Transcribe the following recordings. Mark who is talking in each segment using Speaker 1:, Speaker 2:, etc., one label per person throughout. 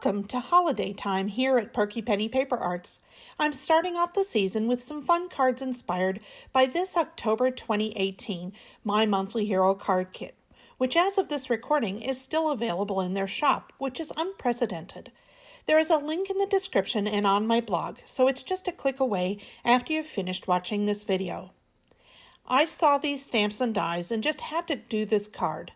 Speaker 1: Welcome to holiday time here at Perky Penny Paper Arts. I'm starting off the season with some fun cards inspired by this October 2018 My Monthly Hero card kit, which as of this recording is still available in their shop, which is unprecedented. There is a link in the description and on my blog, so it's just a click away after you've finished watching this video. I saw these stamps and dies and just had to do this card.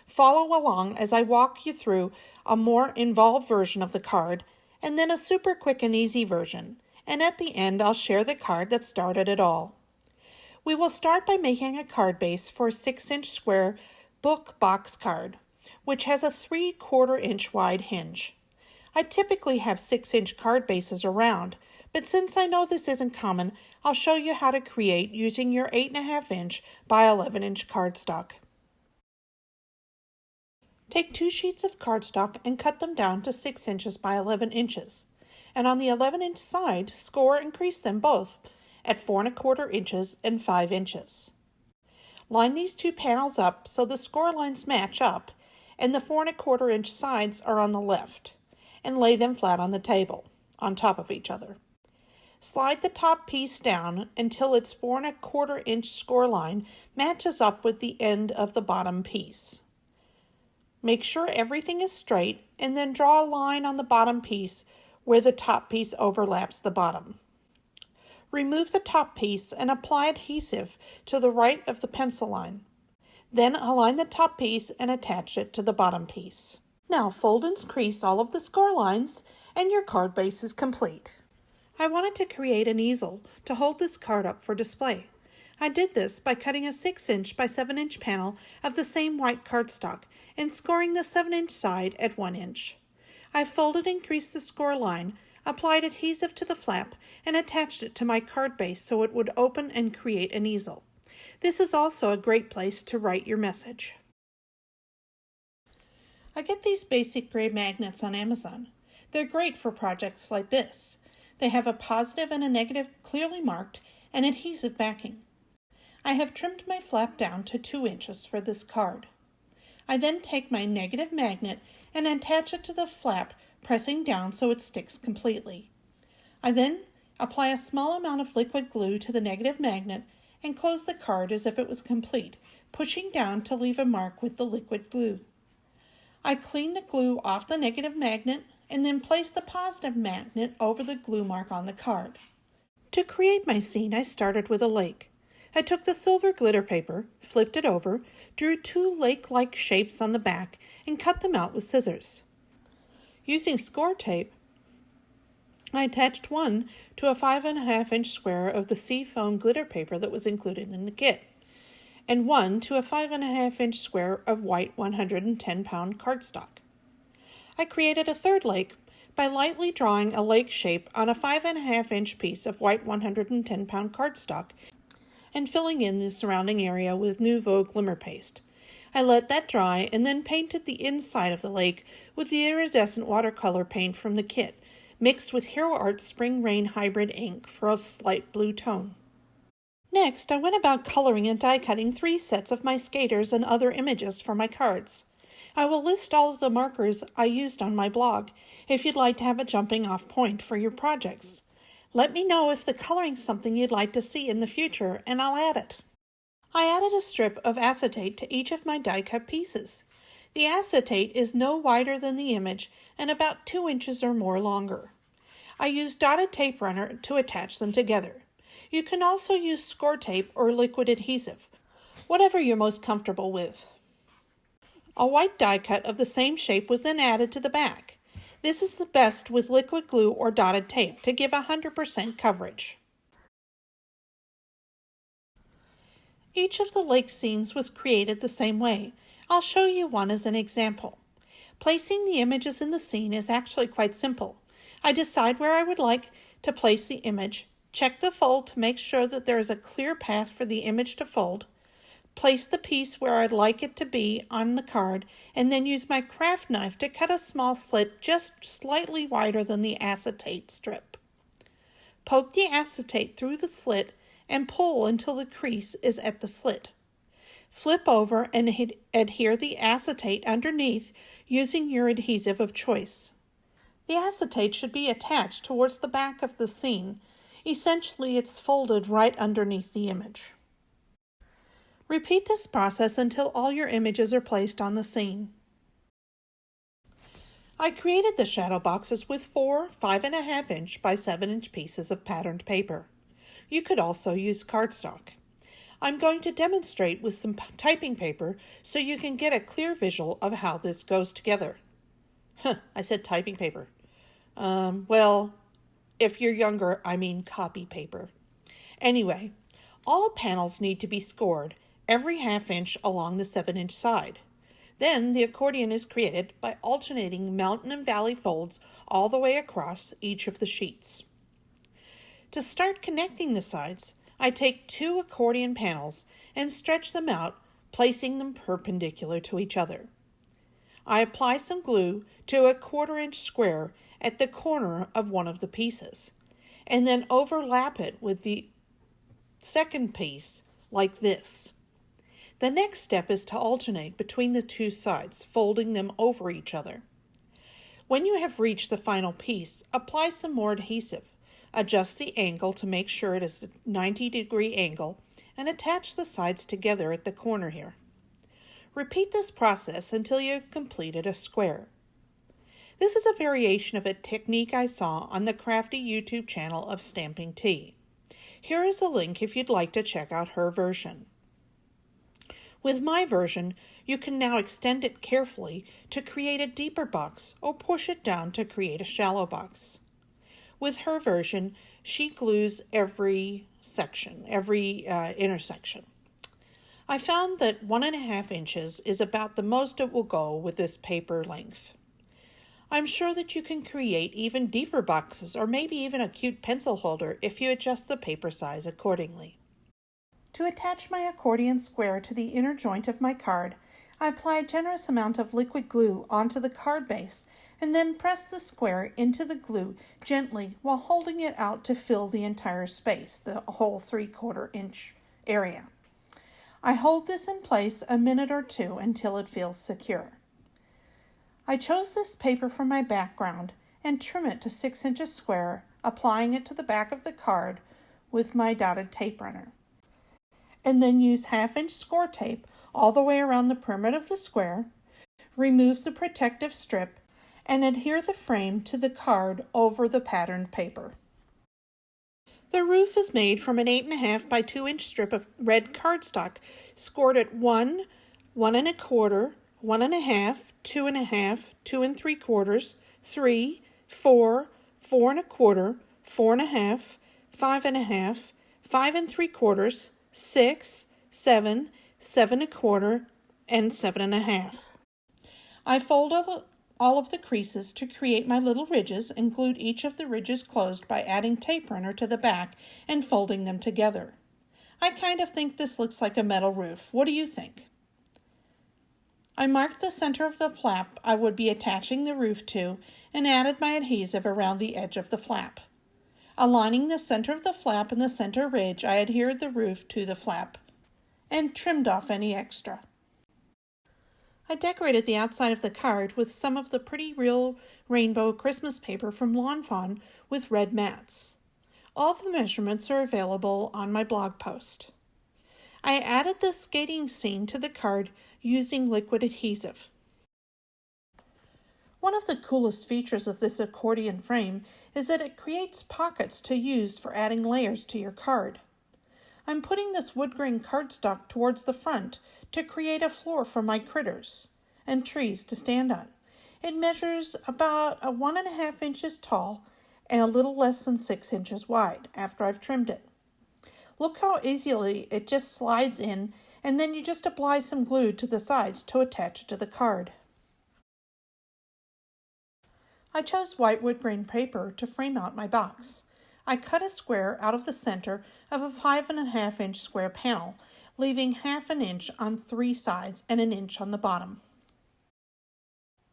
Speaker 1: Follow along as I walk you through a more involved version of the card, and then a super quick and easy version, and at the end I'll share the card that started it all. We will start by making a card base for a 6-inch square book box card, which has a 3/4 inch wide hinge. I typically have 6-inch card bases around, but since I know this isn't common, I'll show you how to create using your 8.5-inch by 11-inch cardstock. Take 2 sheets of cardstock and cut them down to 6 inches by 11 inches, and on the 11-inch side, score and crease them both at 4.25 inches and 5 inches. Line these 2 panels up so the score lines match up, and the 4.25 inch sides are on the left, and lay them flat on the table, on top of each other. Slide the top piece down until its 4.25 inch score line matches up with the end of the bottom piece. Make sure everything is straight and then draw a line on the bottom piece where the top piece overlaps the bottom. Remove the top piece and apply adhesive to the right of the pencil line. Then align the top piece and attach it to the bottom piece. Now fold and crease all of the score lines and your card base is complete. I wanted to create an easel to hold this card up for display. I did this by cutting a 6-inch by 7-inch panel of the same white cardstock and scoring the 7-inch side at 1 inch. I folded and creased the score line, applied adhesive to the flap, and attached it to my card base so it would open and create an easel. This is also a great place to write your message. I get these basic gray magnets on Amazon. They're great for projects like this. They have a positive and a negative clearly marked and adhesive backing. I have trimmed my flap down to 2 inches for this card. I then take my negative magnet and attach it to the flap, pressing down so it sticks completely. I then apply a small amount of liquid glue to the negative magnet and close the card as if it was complete, pushing down to leave a mark with the liquid glue. I clean the glue off the negative magnet and then place the positive magnet over the glue mark on the card. To create my scene, I started with a lake. I took the silver glitter paper, flipped it over, drew 2 lake-like shapes on the back, and cut them out with scissors. Using score tape, I attached one to a 5.5-inch square of the seafoam glitter paper that was included in the kit, and one to a 5.5-inch square of white 110-pound cardstock. I created a third lake by lightly drawing a lake shape on a 5.5-inch piece of white 110-pound cardstock and filling in the surrounding area with Nouveau Glimmer paste. I let that dry and then painted the inside of the lake with the iridescent watercolor paint from the kit, mixed with Hero Arts Spring Rain Hybrid ink for a slight blue tone. Next, I went about coloring and die cutting 3 sets of my skaters and other images for my cards. I will list all of the markers I used on my blog if you'd like to have a jumping off point for your projects. Let me know if the coloring is something you'd like to see in the future, and I'll add it. I added a strip of acetate to each of my die-cut pieces. The acetate is no wider than the image and about 2 inches or more longer. I used dotted tape runner to attach them together. You can also use score tape or liquid adhesive, whatever you're most comfortable with. A white die cut of the same shape was then added to the back. This is the best with liquid glue or dotted tape to give 100% coverage. Each of the lake scenes was created the same way. I'll show you one as an example. Placing the images in the scene is actually quite simple. I decide where I would like to place the image, check the fold to make sure that there is a clear path for the image to fold, place the piece where I'd like it to be on the card, and then use my craft knife to cut a small slit just slightly wider than the acetate strip. Poke the acetate through the slit and pull until the crease is at the slit. Flip over and adhere the acetate underneath using your adhesive of choice. The acetate should be attached towards the back of the scene. Essentially, it's folded right underneath the image. Repeat this process until all your images are placed on the scene. I created the shadow boxes with 4 5.5 inch by 7 inch pieces of patterned paper. You could also use cardstock. I'm going to demonstrate with some typing paper so you can get a clear visual of how this goes together. I said typing paper. Well, if you're younger, I mean copy paper. Anyway, all panels need to be scored every 1/2 inch along the 7 inch side. Then the accordion is created by alternating mountain and valley folds all the way across each of the sheets. To start connecting the sides, I take 2 accordion panels and stretch them out, placing them perpendicular to each other. I apply some glue to a 1/4 inch square at the corner of one of the pieces, and then overlap it with the second piece like this. The next step is to alternate between the 2 sides, folding them over each other. When you have reached the final piece, apply some more adhesive. Adjust the angle to make sure it is a 90-degree angle and attach the sides together at the corner here. Repeat this process until you have completed a square. This is a variation of a technique I saw on the crafty YouTube channel of Stamping Tea. Here is a link if you'd like to check out her version. With my version, you can now extend it carefully to create a deeper box or push it down to create a shallow box. With her version, she glues every section, every intersection. I found that 1.5 inches is about the most it will go with this paper length. I'm sure that you can create even deeper boxes or maybe even a cute pencil holder if you adjust the paper size accordingly. To attach my accordion square to the inner joint of my card, I apply a generous amount of liquid glue onto the card base and then press the square into the glue gently while holding it out to fill the entire space, the whole 3/4 inch area. I hold this in place a minute or 2 until it feels secure. I chose this paper for my background and trim it to 6 inches square, applying it to the back of the card with my dotted tape runner. And then use 1/2 inch score tape all the way around the perimeter of the square, remove the protective strip, and adhere the frame to the card over the patterned paper. The roof is made from an 8.5 by 2 inch strip of red cardstock scored at 1, 1 1/4, 1.5, 2.5, 2 3/4, 3, 4, 4 1/4, 4.5, 5.5, 5 3/4, 6, 7, 7 1/4, and 7.5. I fold all of the creases to create my little ridges and glued each of the ridges closed by adding tape runner to the back and folding them together. I kind of think this looks like a metal roof. What do you think? I marked the center of the flap I would be attaching the roof to and added my adhesive around the edge of the flap. Aligning the center of the flap and the center ridge, I adhered the roof to the flap and trimmed off any extra. I decorated the outside of the card with some of the pretty real rainbow Christmas paper from Lawn Fawn with red mats. All the measurements are available on my blog post. I added the skating scene to the card using liquid adhesive. One of the coolest features of this accordion frame is that it creates pockets to use for adding layers to your card. I'm putting this wood grain cardstock towards the front to create a floor for my critters and trees to stand on. It measures about 1.5 inches tall and a little less than 6 inches wide after I've trimmed it. Look how easily it just slides in, and then you just apply some glue to the sides to attach it to the card. I chose white wood grain paper to frame out my box. I cut a square out of the center of a 5.5 inch square panel, leaving 1/2 inch on 3 sides and 1 inch on the bottom.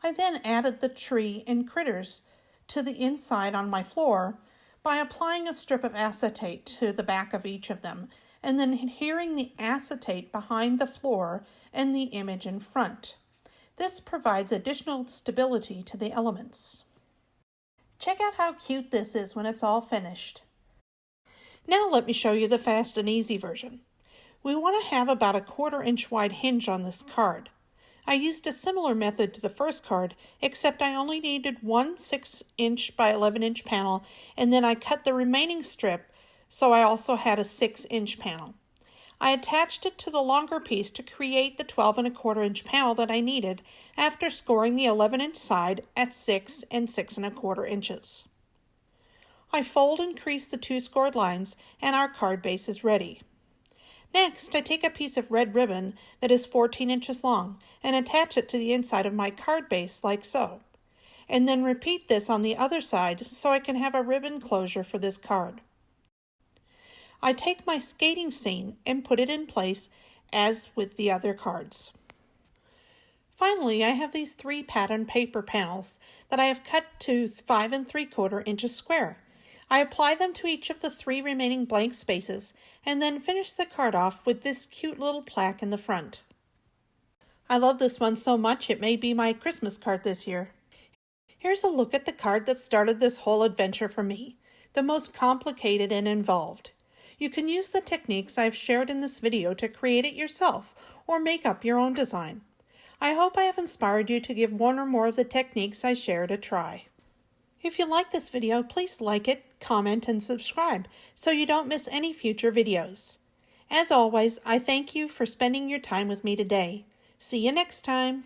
Speaker 1: I then added the tree and critters to the inside on my floor by applying a strip of acetate to the back of each of them, and then adhering the acetate behind the floor and the image in front. This provides additional stability to the elements. Check out how cute this is when it's all finished. Now let me show you the fast and easy version. We want to have about a 1/4 inch wide hinge on this card. I used a similar method to the first card, except I only needed one 6" by 11" panel, and then I cut the remaining strip, so I also had a 6" panel. I attached it to the longer piece to create the 12 1/4 inch panel that I needed after scoring the 11" side at 6 and 6 1/4 inches. I fold and crease the 2 scored lines and our card base is ready. Next, I take a piece of red ribbon that is 14 inches long and attach it to the inside of my card base like so, and then repeat this on the other side so I can have a ribbon closure for this card. I take my skating scene and put it in place as with the other cards. Finally, I have these 3 pattern paper panels that I have cut to 5 3/4 inches square. I apply them to each of the 3 remaining blank spaces and then finish the card off with this cute little plaque in the front. I love this one so much it may be my Christmas card this year. Here's a look at the card that started this whole adventure for me, the most complicated and involved. You can use the techniques I've shared in this video to create it yourself or make up your own design. I hope I have inspired you to give one or more of the techniques I shared a try. If you like this video, please like it, comment, and subscribe so you don't miss any future videos. As always, I thank you for spending your time with me today. See you next time.